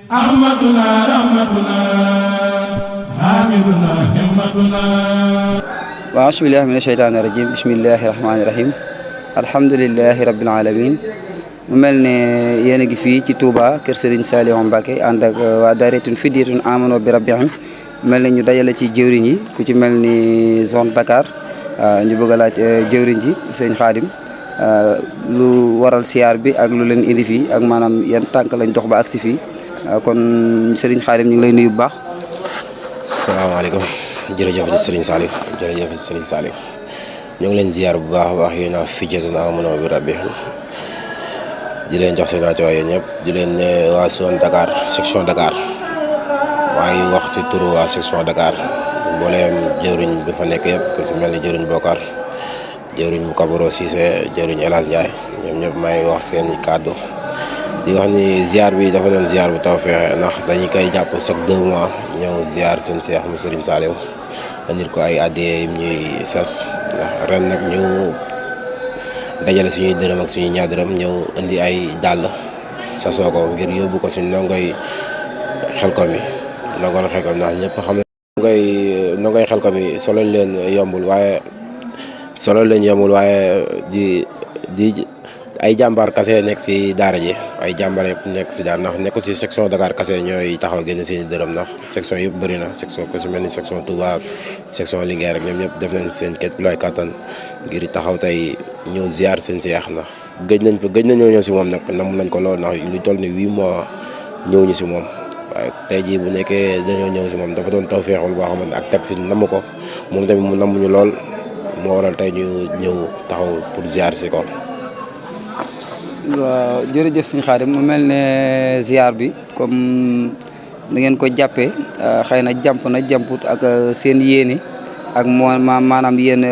أحمدنا رحمتنا حامدنا همتنا. أعوذ بالله من الشيطان الرجيم بسم الله الرحمن الرحيم الحمد لله رب العالمين. mu mel ne yéen a ngi fii ci Touba kër Serigne Saliou Mbacké ànd ak waa Daaraytun Fidyatun Amanu bi Rabbihim mel ne ñu dajale ci jëwriñ yi ku ci mel ni zone Dakar ñu bëgg a laaj jëwriñ ji sëñ Khadim lu waral siyaar bi ak lu leen indi fii ak maanaam yan tànk lañ dox ba agsi fii kon Serigne Khadim ñu ngi lay nuyu bu baax. salaamaaleykum jërëjëf di Serigne Saliou jërëjëf di Serigne Saliou ñu ngi leen ziar bu baax a baax yéen a Fidyatun Amanu bi Rabbihim di leen jox seen wàccuwaay yéen ñëpp di leen ne waa zone Dakar section Dakar maa ngi wax si turu waa section Dakar mbooleem jëwriñ bi fa nekk yëpp ku si mel ni jëwriñ Bokar jëwriñ Kabaro Cissé jëwriñ El Hadj Ndiaye ñoom ñëpp maa ngi wax seen kàddu di wax ni ziar bi dafa doon ziar bu tawfeex ndax dañu koy jàpp chaque 2 mois ñëw ziar seen seex mu Serigne Saliou andil ko ay addiyee yi ñuy sas ndax ren nag ñu dajale suñuy dërëm ak suñuy ñaar dërëm ñëw indi ay dàll sasoo ko ngir yóbbu ko si ndongoy Xelkom yi ndongoy Xelkom ndax ñëpp xam ne ndongoy Xelkom yi solo leen yombul waaye di ay jàmbaar kase nekk si daara ji ay jàmbaar yëpp nekk si daara ndax nekk si section Dakar kase ñooy taxaw génn seeni dërëm ndax section yëpp bëri na section ko si mel ni section Touba ak section Linguère ak ñoom ñëpp def nañ seen képp lay kattan ngir taxaw tey ñëw ziar seen seex ndax gëj nañoo ñëw si moom nag namm nañ ko lool ndax lu toll ni 8 mois ñëw ñu si moom waaye tey jii bu nekkee dañoo ñëw si moom dafa doon taw feexul boo xamante ak teg si namm ko moom tamit mu namm ñu lool moo waral tey ñu ñëw taxaw pour ziar si ko. waaw jërëjëf sëñ Khadim mu mel ne ziar bi comme da ngeen ko jàppee xëy na jàmp na jàmput ak seen yéene ak maanaam yéen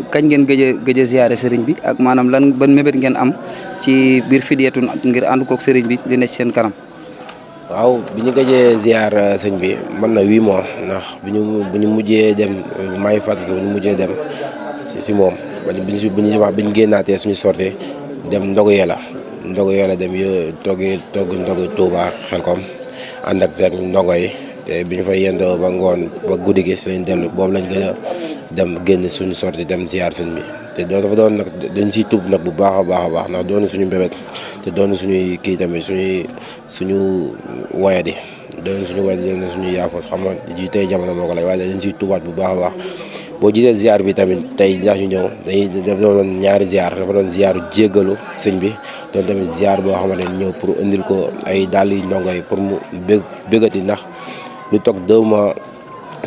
kañ ngeen gëj a ziare sëriñ bi ak maanaam lan ban mébét ngeen am ci biir Fidyatun ngir ànd koog sëriñ bi di ne ci seen kanam. waaw bi ñu gëjee ziar sëñ bi mën na 8 mois ndax bu ñu mujjee dem maa ngi fàttali bu ñu mujjee dem si moom bi ñu génnaatee suñu sortie dem ndogu yàlla dem togg ndogu Touba Xelkom ànd ak seen ndongo yi te bi ñu fay yendoo ba ngoon ba guddi gi si lañ dellu boobu lañ gën a dem génn suñu sorti dem ziar sëñ bi te dafa doon nag dañ siy tub nag bu baax a baax ndax doon suñu mbébét te doon suñuy kii tamit suñu wayadi doon suñu yaafos xam nga ji tey jamono moo ko lay waaye dañ siy tubaat bu baax a baax boo gisee ziar bi tamit tey ndax ñu ñëw dafa doon ñaari ziar dafa doon ziaru jéggalu sëñ bi doon tamit ziar boo xamante ne ñëw pour indil ko ay dàll yu ndongo yi pour mu bëggati ndax lu toog 2 mois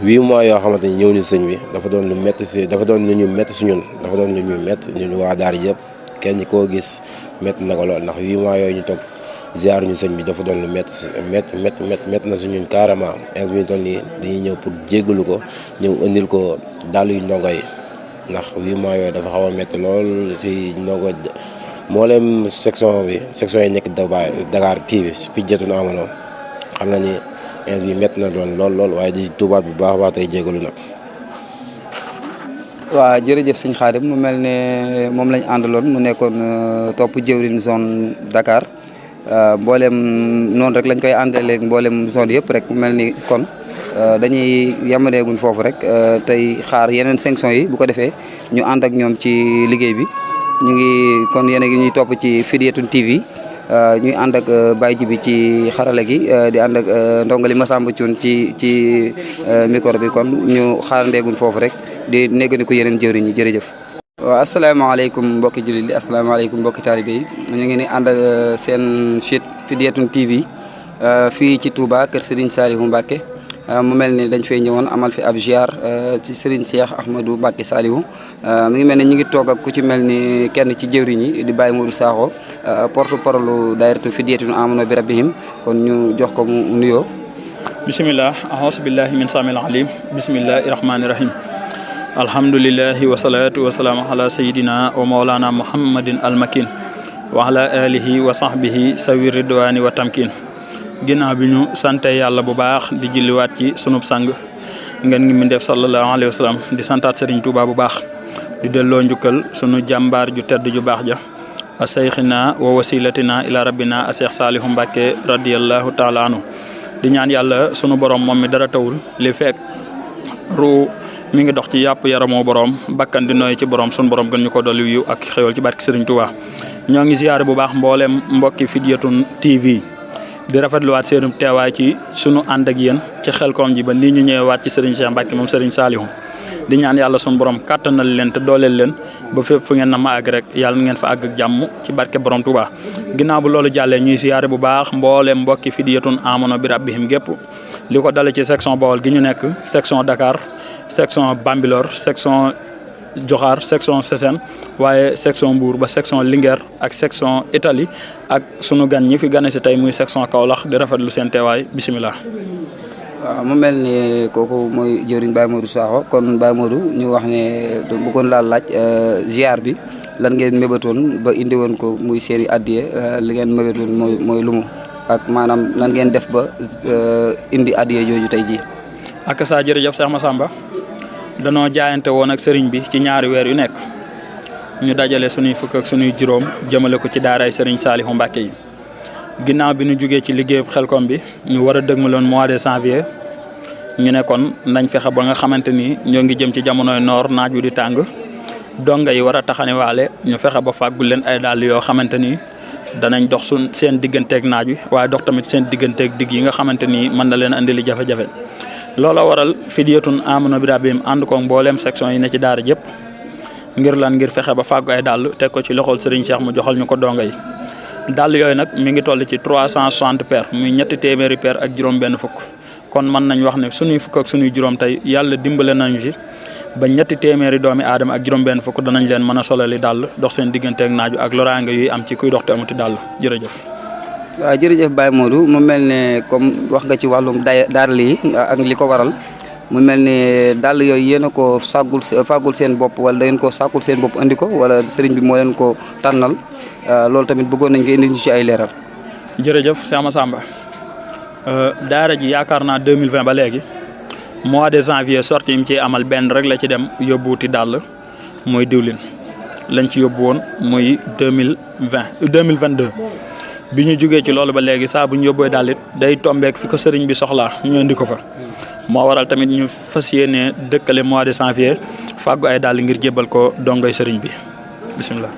8 mois yoo xamante ni ñëw ñu sëñ bi dafa doon lu métti dafa doon lu ñu métti si ñun dafa doon lu ñu métti ñun waa daara yëpp kenn koo gis métti na ko lool ndax 8 mois yooyu ñu toog ziar ñu sëñ bi dafa doon lu métti na si ñun carrément bi ñu toll nii dañuy ñëw pour jéggalu ko ñëw indil ko dàll yu ndongo yi ndax 8 mois yooyu dafa xaw a métti lool si ndongo mboolem section yi nekk Dakar kii bi Fidyatun Amanu xam na ni bi métti na doon lool waaye di tubaab bu baax a baax tey jégalu nag. waaw jërëjëf sëñ Khadim mu mel ne moom lañ àndaloon mu nekkoon topp jëwriñ zone Dakar mboolem noonu rek lañ koy àndaleeg mboolem zone yëpp rek mu mel ni kon dañuy yamaneeguñ foofu rek tey xaar yeneen section yi bu ko defee ñu ànd ak ñoom ci liggéey bi ñu ngi kon yéen a ngi ñuy topp ci Fidyatun TV. ñuy ànd ak Baye Jibi ci xarala gi di ànd ak ndongali Massamba Thioune ci micro bi kon ñu xaarandeeguñ foofu rek di néggandiku yeneen jëwriñ ñi jërëjëf. waaw asalaamaaleykum mbokki jullit yi asalaamaaleykum mbokki taalibe yi ñu ngi ni ànd ak seen site Fidyatun TV fii ci Touba kër Serigne Saliou Mbacké mu mel ni dañ fay ñëwoon amal fi ab ziar ci Serigne Cheikh Ahmadou Mbacké Saliou mi ngi mel ni ñu ngi toog ak ku ci mel ni kenn ci jëwriñ yi di Baye Modou Sakho porte parole daayiratu Fidyatun Amanu bi Rabbihim kon ñu jox ko mu nuyoo. bisimilah ahousu billahi min samil alim bisimillahi rahmani rahim alhamdulillahi wasalaatu wasalaamu ala sayidina wa maulana muhammadin almakin wa ala alihi wa sahbihi sawi ridwani wa tamkin ginnaaw bi ñu sante yàlla bu baax di julliwaat ci sunub sang ngeen ngi mi def sallallahu alayhi wa sallam di santaat Serigne Touba bu baax di delloo njukkal sunu jàmbaar ju tedd ju baax ja a seyxina wa wasilatina ila rabbina a Seex Saalihu Mbàkke radiyallahu taala anhu di ñaan yàlla sunu borom moom mi dara tawul li fekk ru mi ngi dox ci yàpp yaramoo borom bakkan di nooy ci borom sunu borom gën ñu ko dolli yu ak xéwal ci barki Sëriñ Tuubaa ñoo ngi ziyaare bu baax mboolem mbokki Fidyatun TV di rafetluwaat seenum teewaay ci sunu ànd ak yéen ci Xelcom ji ba nii ñu ñëwewaat ci Serigne Cheikh Mbacke moom Serigne Saliou di ñaan yàlla sunu borom kàttanal leen te dooleel leen ba fépp fu ngeen na ma àgg rek yàlla na ngeen fa àgg ak jàmm ci barke borom Touba. ginnaaw bu loolu jàllee ñuy ziyaare bu baax mboolem mbokki Fidyatun amano bi rabbihim gépp li ko dale ci section Bawol gi ñu nekk section Dakar section Bambilor section Joxaar section Sessène waaye section Mbour ba section Linguère ak section Italie ak sunu gan ñi fi gane si tey muy section Kaolack di rafetlu seen teewaay bisimilah. waaw mu mel ni kooku mooy jëwriñ Baye Modou Sakho kon Baye Modou ñu wax ne bëggoon laa laaj ziar bi lan ngeen mébatoon ba indi woon ko muy série addiye li ngeen mébatoon mooy lumu ak maanaam lan ngeen def ba indi addiye jooju tey jii. ak saa jërëjëf Cheikh Massamba danoo jaayante woon ak sëriñ bi ci ñaari weer yu nekk ñu dajale suñuy fukk ak suñuy juróom jëmale ko ci daaray sëriñ Saalihu Mbàkke yi ginnaaw bi ñu jugee ci liggéeyu Xelcom bi ñu war a dëgmaloon mois de janvier ñu ne kon nañ fexe ba nga xamante ni ñoo ngi jëm ci jamonoy noor naaj wi di tàng donga yi war a taxaniwaale ñu fexe ba fàggul leen ay dàll yoo xamante ni danañ dox seen digganteeg naaj wi waaye dox tamit seen digganteeg digg yi nga xamante ni mën na leen andi li jafe-jafe. looloo waral Fidyatun amano bi rabbihim ànd ko mbooleem section yi ne ci daara jëpp ngir lan ngir fexe ba fàggu ay dàll teg ko ci loxol Serigne Cheikh mu joxal ñu ko donga yi dàll yooyu nag mi ngi toll ci 360 paires muy ñetti téeméeri paires ak juróom-benn fukk kon mën nañ wax ne suñuy fukk ak suñuy juróom tey yàlla dimbale nañu ci ba ñetti téeméeri doomi aadama ak juróom-benn fukk danañ leen mën a solali dàll dox seen digganteeg naaju ak loraange yuy am ci kuy dox te amuti dàll jërëjëf. waaw jërëjëf Baye Modou mu mel ne comme wax nga ci wàllum daal yi ak li ko waral mu mel ne dàll yooyu yéen a ko fàggul seen bopp wala da ngeen ko sàkkul seen bopp andi ko wala sëriñ bi moo leen ko tànnal loolu tamit bëggoon nañ ko indi ñu ci ay leeral. jërëjëf Cheikh Massamba daara ji yaakaar naa 2020 ba léegi mois de janvier sortie yi mu ciy amal benn rek la ci dem yóbbuwuti dàll mooy diwlin lañ ci yóbbu woon muy 2022. bi ñu jugee ci loolu ba léegi saa bu ñu yóbboo daal it day tombeek fi ko sëriñ bi soxlaa ñu indi ko fa moo waral tamit ñu fas yéene dëkkale mois de janvier fàggu ay daal ngir jébbal ko dongoy sëriñ bi bisimilah.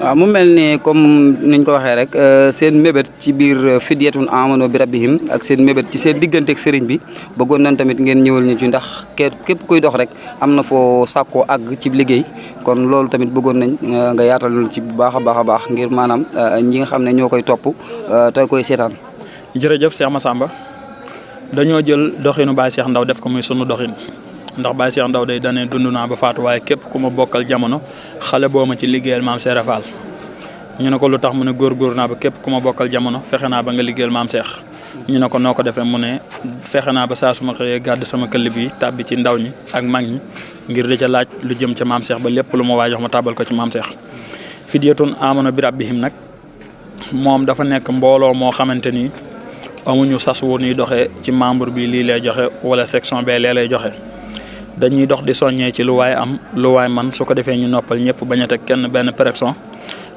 waaw mu mel ni comme niñ ko waxee rek seen mébét ci biir Fidyatun amano bi rabbihim ak seen mébét ci seen digganteeg sëriñ bi bëggoon nañ tamit ngeen ñëwal ñu ci ndax képp kuy dox rek am na foo sàkkoo àgg ci liggéey kon loolu tamit bëggoon nañ nga yaatal ci bu baax a baax ngir maanaam ñi nga xam ne ñoo koy topp te koy seetaan. jërëjëf Cheikh Massamba dañoo jël doxinu Baye Cheikh Ndaw def ko muy sunu doxin ndax Baye Cheikh Ndaw day dane dund naa ba faatu waaye képp ku ma bokkal jamono xale boo ma ci liggéeyal maam Cheikh Fall ñu ne ko lu tax mu ne góorgóor naa ba képp ku ma bokkal jamono fexe naa ba nga liggéeyal maam Cheikh ñu ne ko noo ko defee mu ne fexe naa ba saa su ma xëyee gàdd sama këll bi tàbbi ci ndaw ñi ak mag ñi ngir di ca laaj lu jëm ca maam Cheikh ba lépp lu ma waay jox ma tàbbal ko ci maam Cheikh. Fidyatun amano bi rabbihim nag moom dafa nekk mbooloo moo xamante ni amuñu sas wu ñuy doxee ci membre bi lii lay joxe wala section bee lee lay joxe. dañuy dox di soññee ci lu waay am lu waay man su ko defee ñu noppal ñëpp bañ a teg kenn benn pression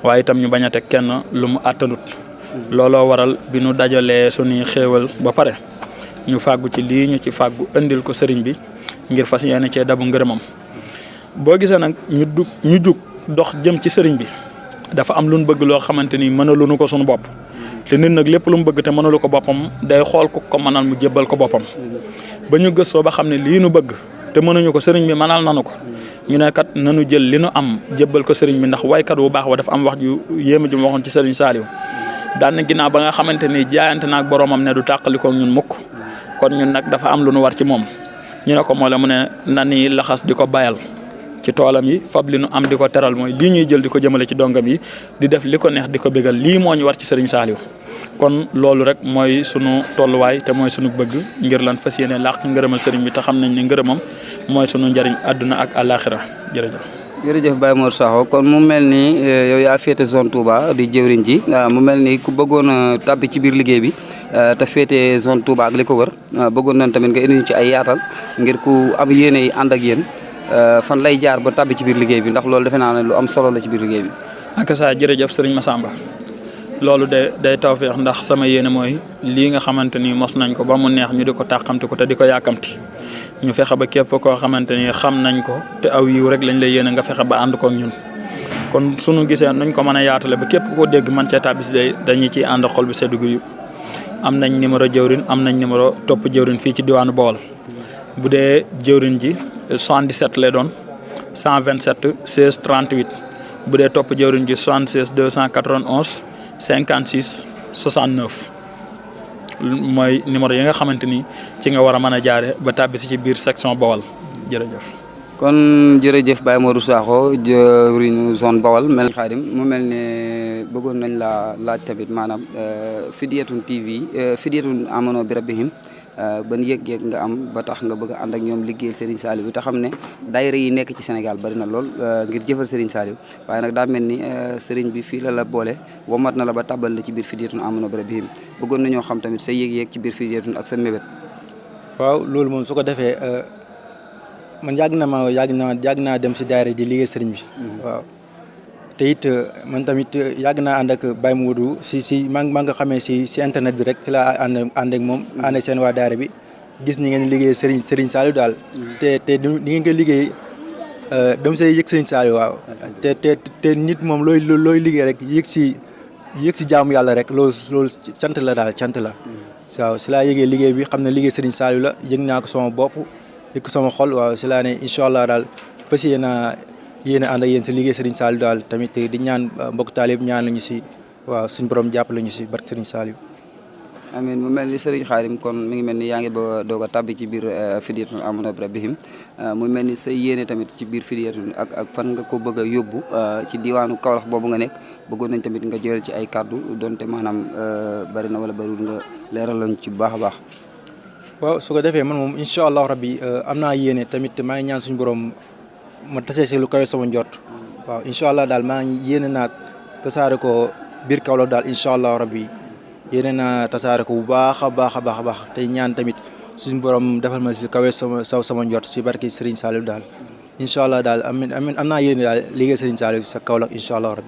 waaye itam ñu bañ a teg kenn lu mu àttanut looloo waral bi ñu dajalee suñuy xéewal ba pare ñu fàggu ci lii ñu ci fàggu indil ko sëriñ bi ngir fas yéene cee dabu ngërëmam boo gisee nag ñu jug dox jëm ci sëriñ bi dafa am lu ñu bëgg loo xamante ni mënaluñu ko suñu bopp te nit nag lépp lu mu bëgg te mënalu ko boppam day xool ku ko mënal mu jébbal ko boppam ba ñu gëstoo ba xam ne lii nu bëgg te mënuñu ko sëriñ bi mënal nanu ko ñu ne kat nanu jël li nu am jébbal ko sëriñ bi ndax waykat bu baax wa dafa am wax ju yéema ju mu waxoon ci sëriñ Saliou daan na ginnaaw ba nga xamante ni jaayante naag boromam ne du tàqalikoo ñun mukk kon ñun nag dafa am lu nu war ci moom ñu ne ko moo la mu ne na ni laxas di ko bayal ci toolam yi fab li nu am di ko teral mooy lii ñuy jël di ko jëmale ci dongam yi di def li ko neex di ko bégal lii moo ñu war ci sëriñ Saliou kon loolu rek mooy sunu tolluwaay te mooy sunu bëgg ngir lan fas yéene làq ngërëmal sëriñ bi te xam nañ ne ngërëmam mooy sunu njëriñ àdduna ak àllaaxira jërëjëf. jërëjëf Baye Modou Sakho kon mu mel ni yow yaa féete zone Touba di jëwriñ ji mu mel ni ku bëggoon a tàbbi ci biir liggéey bi te féete zone Touba ak li ko wër bëggoon nañ tamit nga indi ñu ci ay yaatal ngir ku am yéene yi ànd ak yéen fan lay jaar ba tàbbi ci biir liggéey bi ndax loolu defe naa ne lu am solo la ci biir liggéey bi. ak saa jërëjëf sëriñ Massamba loolu day tawfeex ndax sama yéene mooy lii nga xamante ni mos nañ ko ba mu neex ñu di ko tàqamti ko te di ko yàkkamti ñu fexe ba képp koo xamante ni xam nañ ko te aw yiw rek lañ lay yéene nga fexe ba ànd koog ñun kon suñu gisee nuñ ko mën a yaatale ba képp koo dégg man cee tàbbis day dañuy ciy ànd xol bi seddu gu am nañ numéro jëwrin am nañ numéro topp jëwrin fii ci diwaanu Bawol bu dee jëwrin ji 77 lay doon 127 16 38 bu dee topp jëwrin ji 76 291 56 69 mooy numéro yi nga xamante ni ci nga war a mën a jaare ba tàbbisi ci biir section Bawol jërëjëf. kon jërëjëf Baye Modou Sakho jëwriñu zone Bawol mel Khadim mu mel ne bëggoon nañ la laaj tamit maanaam Fidyatun TV Fidyatun amano bi rabbihim ban yëg-yëg nga am ba tax nga bëgg a ànd ak ñoom liggéeyal Serigne Saliou bi te xam ne daayira yi nekk ci Sénégal bari na lool ngir jëfal Serigne Saliou waaye nag daa mel ni Serigne bi fii la boole womat na la ba tabal la ci biir Fidyatun amano bi rabbihim bëggoon nañoo xam tamit sa yëg-yëg ci biir Fidyatun ak sa mébét. waaw loolu moom su ko defee man yàgg naa dem si daayira di liggéey Serigne bi. waaw te it man tamit yàgg naa ànd ak Baye Modou si maa nga xamee si internet bi rek ci laa ànd ak moom ànd ak seen waa daara bi gis ni ngeen liggéey Serigne Saliou daal. te ni ngeen ko liggéey dama say yëg Serigne Saliou waaw. te nit moom looy liggéey rek yëg si jaamu yàlla rek loolu cant la daal cant la. waaw si laa yëgee liggéey bi xam ne liggéey Serigne Saliou la yëg naa ko sama bopp yëg ko sama xol waaw si laa ne incha allah daal fas yéen a ànd ak yéen si liggéey Serigne Saliou daal tamit di ñaan mbokk taalib ñaan lañu si waaw suñu borom jàppale ñu si barke Serigne Saliou. amiin mu mel ni Serigne Khadim kon mi ngi mel ni yaa ngi ba doog a tàbbi ci biir Fidyatun amano bi rabbihim mu mel ni say yéene tamit ci biir Fidyatun ak fan nga ko bëgg a yóbbu ci diwaanu Kaolack boobu nga nekk bëggoon nañ tamit nga joyal ci ay kàddu donte maanaam bari na wala bariwul nga leeral lañ ci bu baax a baax. waaw su ko defee man moom incha allah rabbi am naa yéene tamit maa ngi ñaan suñu borom ma tasee si lu kawe sama njort waaw incha allah daal maa ngi yéene naa tasaare ko biir Kaolack daal incha allah rabbi yéene naa tasaare ko bu baax a baax a baax tey ñaan tamit suñu borom defal ma si lu kawe sama njort si barki Serigne Saliou daal incha allah daal amiin am naa yéene daal liggéey Serigne Saliou sa Kaolack incha allah rabbi.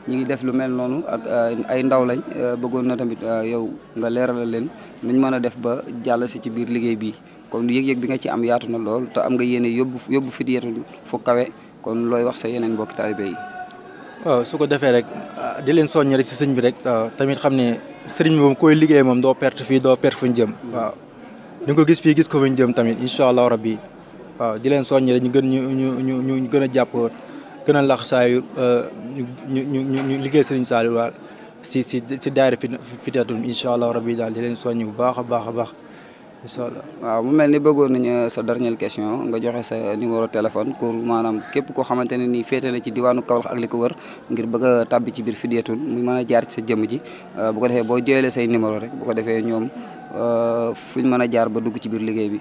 ñi ngi def lu mel noonu ak ay ndaw lañ bëggoon na tamit yow nga leeralal leen nuñ mën a def ba jàll si ci biir liggéey bi kon yëg-yëg bi nga ci am yaatu na lool te am nga yéene yóbbu Fidyatun fu kawe kon looy wax sa yeneen mbokki taalibe yi. waaw su ko defee rek di leen soññ rek si sëñ bi rek tamit xam ne sëriñ bi moom koy liggéey moom doo perte fii doo perte fuñ jëm waaw di nga ko gis fii gis ko fuñ jëm tamit incha allah rabbi waaw di leen soññ rek ñu gën a jàpp gën a lax saayu ñu liggéey Serigne Saliou daal si daayira Fidyatun incha allah rabbi daal di leen soññ bu baax a baax incha allah. waaw mu mel ni bëggoon nañu sa dernière question nga joxe sa numéro téléphone pour maanaam képp koo xamante ne nii féete na ci diwaanu Kaolack ak li ko wër ngir bëgg a tàbbi ci biir Fidyatun mu mën a jaar ci sa jëmm ji bu ko defee boo jooyalee say numéro rek bu ko defee ñoom fuñ mën a jaar ba dugg ci biir liggéey bi.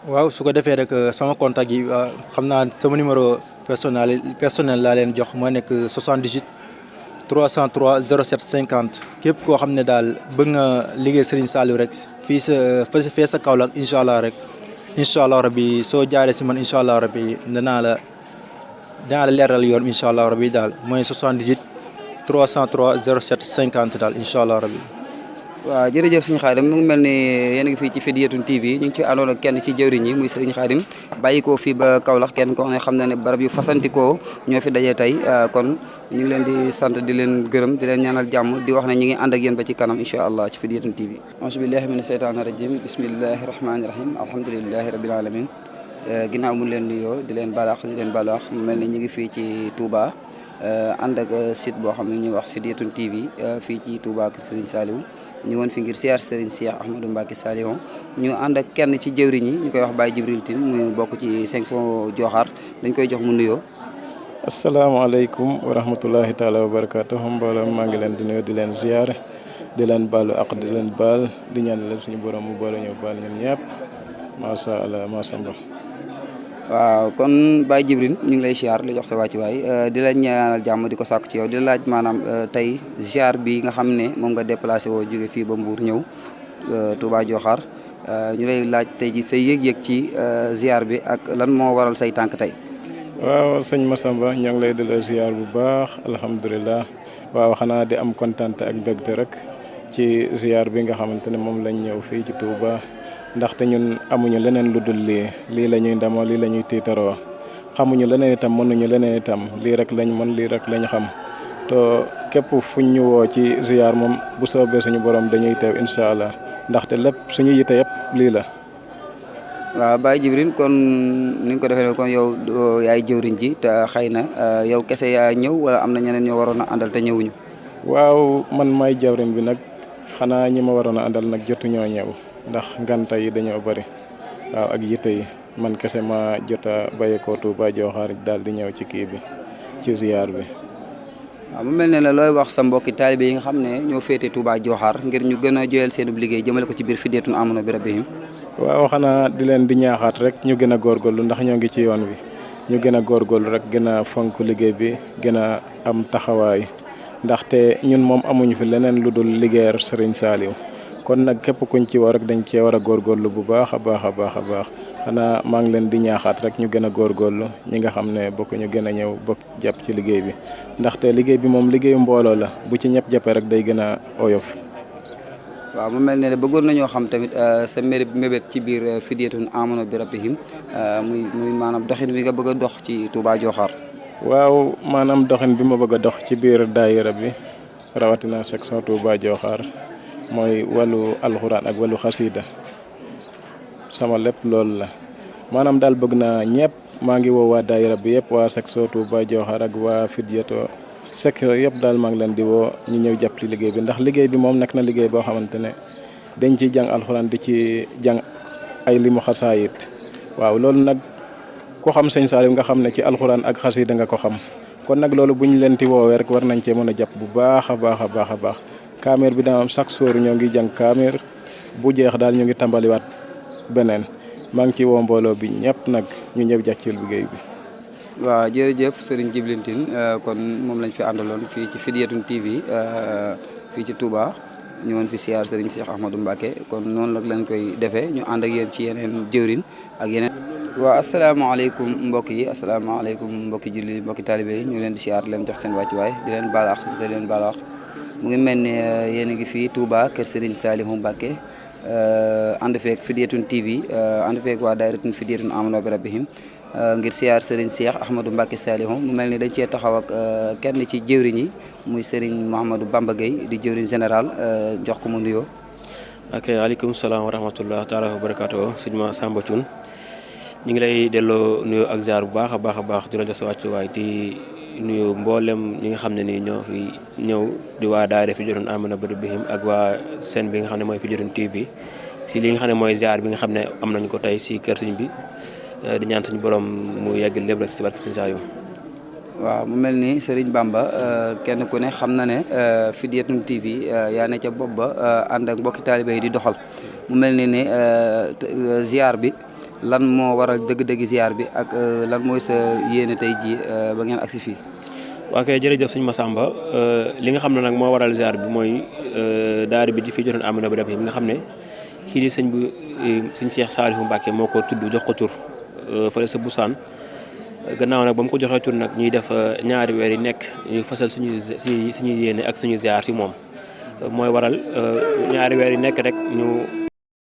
waaw su ko defee rek sama contact yi xam naa sama numéro personnel laa leen jox moo nekk 78 303 07 50 képp koo xam ne daal bëgg nga liggéey Serigne Saliou rek fee sa Kaolack incha allah rek incha allah rabbi soo jaaree si man incha allah rabbi danaa la leeral yoon incha allah rabbi daal mooy 78 303 07 50 daal incha allah rabbi. waaw jërëjëf Serigne Khadim mu ngi mel ni yéen a ngi fii ci Fidyatun TV ñu ngi ci àndoon ak kenn ci jëwriñ yi muy Serigne Khadim bàyyi ko fii ba Kaolack kenn ko xam na ne barab yu fasantikoo ñoo fi dajee tey kon ñu ngi leen di sant di leen gërëm di leen ñaanal jàmm di wax ne ñu ngi ànd ak yéen ba ci kanam incha allah ci Fidyatun TV. auzu billahi mina sheytaani rajim bismillahi rahmaani rahim alhamdulillahi rabbil alamin ginnaaw mu leen nuyoo di leen balaax mu mel ni ñu ngi fii ci Touba ànd ak site boo xam ne ñuy wax Fidyatun TV fii ci Touba kër Serigne Saliou ñu woon fi ngir siyaar Serigne Cheikh Ahmadou Mbacké Saliou ñu ànd ak kenn ci jëwriñ yi ñu koy wax Baye Djibril Tine mu bokk ci section Diokhar dañ koy jox mu nuyoo. asalaamaaleykum wa rahmatullahi taala wa barakaatu mbooloo maa ngi leen di nuyu di leen ziyaare di leen baalu ak di leen baal di ñaan leen suñu borom mu boole ñu baal ñun ñëpp macha allah macha allah. waaw kon Baye Djibril ñu ngi lay ziar di jox sa wàccuwaay di la ñaanal jàmm di ko sàkku ci yow di la laaj maanaam tey ziar bi nga xam ne moom nga déplacé woo jóge fii ba Mbour ñëw Touba Diokhar ñu lay laaj tey ji say yëg-yëg ci ziar bi ak lan moo waral say tànk tey. waaw sëñ Massamba ñoo ngi lay delloo ziar bu baax alhamdulilah waaw xanaa di am kontaan ak mbégte rek ci ziar bi nga xamante ne moom lañ ñëw fii ci Touba ndaxte ñun amuñu leneen lu dul lii la ñuy ndamoo lii la ñuy tiitaroo xamuñu leneen itam mënuñu leneen itam lii rek lañ mën lii rek lañ xam te képp fuñ ñu woo ci ziar moom bu soobee suñu borom dañuy teew incha allah ndaxte lépp suñu yite yëpp lii la. waaw Baye Djibril kon ni nga ko defee kon yow yaay jëwriñ ji te xëy na yow kese yaa ñëw wala am na ñeneen ñoo waroon a àndal te ñëwuñu. waaw man maay jawriñ bi nag xanaa ñi ma waroon a àndal nag jotuñoo ñëw ndax nganta yi dañoo bari waaw ak yitte yi man kese ma jot a bàyyeekoo Touba Diokhar daal di ñëw ci kii bi ci ziar bi. waaw mu mel ne la looy wax sa mbokki taalibe yi nga xam ne ñoo féete Touba Diokhar ngir ñu gën a joyal seenub liggéey jëmale ko ci biir Fidyatun Amanu bi Rabbihim. waaw xanaa di leen di ñaaxaat rek ñu gën a góorgóorlu ndax ñoo ngi ci yoon wi ñu gën a góorgóorlu rek gën a fonk liggéey bi gën a am taxawaay ndaxte ñun moom amuñu fi leneen lu dul liggéeyal Serigne Saliou kon nag képp kuñ ci woo rek dañ cee war a góorgóorlu bu baax a baax a baax a baax xanaa maa ngi leen di ñaaxaat rek ñu gën a góorgóorlu ñi nga xam ne bokk ñu gën a ñëw bokk jàpp ci liggéey bi ndaxte liggéey bi moom liggéeyu mbooloo la bu ci ñëpp jàppee rek day gën a oyof. waaw mu mel ne bëggoon nañoo xam tamit sa mébét ci biir Fidyatun Amanu bi Rabbihim muy maanaam doxin bi nga bëgg a dox ci Touba Diokhar. waaw maanaam doxin bi ma bëgg a dox ci biir daayira bi rawatina section Touba Diokhar mooy wàllu alxuraan ak wàllu xasida sama lépp loolu la maanaam daal bëgg naa ñëpp maa ngi woo waa daayira bi yëpp waa section Touba Diokhar ak waa Fidyatun secteur yëpp daal maa ngi leen di woo ñu ñëw jàpp ci liggéey bi ndax liggéey bi moom nekk na liggéey boo xamante ne dañ ciy jàng alxuraan di ci jàng ay limu xasaayit waaw loolu nag ku xam sëñ Saliou nga xam ne ci alxuraan ak xasida nga ko xam kon nag loolu bu ñu leen di woowee rek war nañ cee mën a jàpp bu baax a baax a baax a baax kaamir bi daa am chaque jour ñoo ngi jàng kaamir bu jeex daal ñu ngi tàmbaliwaat beneen maa ngi ci woo mbooloo bi ñëpp nag ñu ñëw jàpp ci liggéey bi. waaw jërëjëf Serigne Djibril Tine kon moom lañ fi àndaloon fii ci Fidyatun TV fii ci Touba ñu woon fi siyaar Serigne Cheikh Ahmadou Mbacké kon noonu nag lañ koy defee ñu ànd ak yéen ci yeneen jëwrin ak yeneen. waaw asalaamaaleykum mbokk yi asalaamaaleykum mbokki julli mbokki talibé yi ñu leen di siyaar leen jox seen wàccuwaay di leen baal àq di leen baal àq mu ngi mel ne yéen a ngi fii Touba kër Serigne Saliou Mbacké ànd feek Fidyatun TV ànd feek waa daayiratun Fidyatun Amanu bi Rabbihim ngir siyaar Serigne Cheikh Ahmadou Mbacké Saliou mu mel ni dañ cee taxaw ak kenn ci jëwriñ yi muy Serigne Mouhamadou Bamba Gueye di jëwriñ général jox ko mu nuyoo. ok aleykum salaam wa rahmatullah taala wa barakaatu sëñ Massamba Thioune ñu ngi lay delloo nuyoo ak ziar bu baax a baax a baax di la jox sa wàccuwaay di nuyu mboolem ñi nga xam ne nii ñoo fi ñëw di waa daayira Fidyatun Amanu bi Rabbihim ak waa seen bi nga xam ne mooy Fidyatun TV si li nga xam ne mooy ziar bi nga xam ne am nañ ko tey si kër sëñ bi. di ñaan suñu borom mu yegg lépp rek ci barke Sëñ Saliou. waaw mu mel ni Serigne Bamba kenn ku ne xam na ne Fidyatun TV yaa ne ca bopp ba ànd ak mbokki taalibe yi di doxal mu mel ni ne ziar bi lan moo waral dëgg-dëgg ziar bi ak lan mooy sa yéene tey jii ba ngeen agsi fii. waaw kay jërëjëf sëñ Massamba li nga xam ne nag moo waral ziar bi mooy daara bi di Fidyatun Amanu bi Rabbihim nga xam ne kii di sëñ bu sëñ Cheikh Saliou Mbacké moo ko tudd jox ko tur. fële sa busaan gannaaw nag ba mu ko joxee tur nag ñuy def ñaari weer yi nekk ñuy fasal suñu yéene ak suñu ziar si moom mooy waral ñaari weer yi nekk rek ñu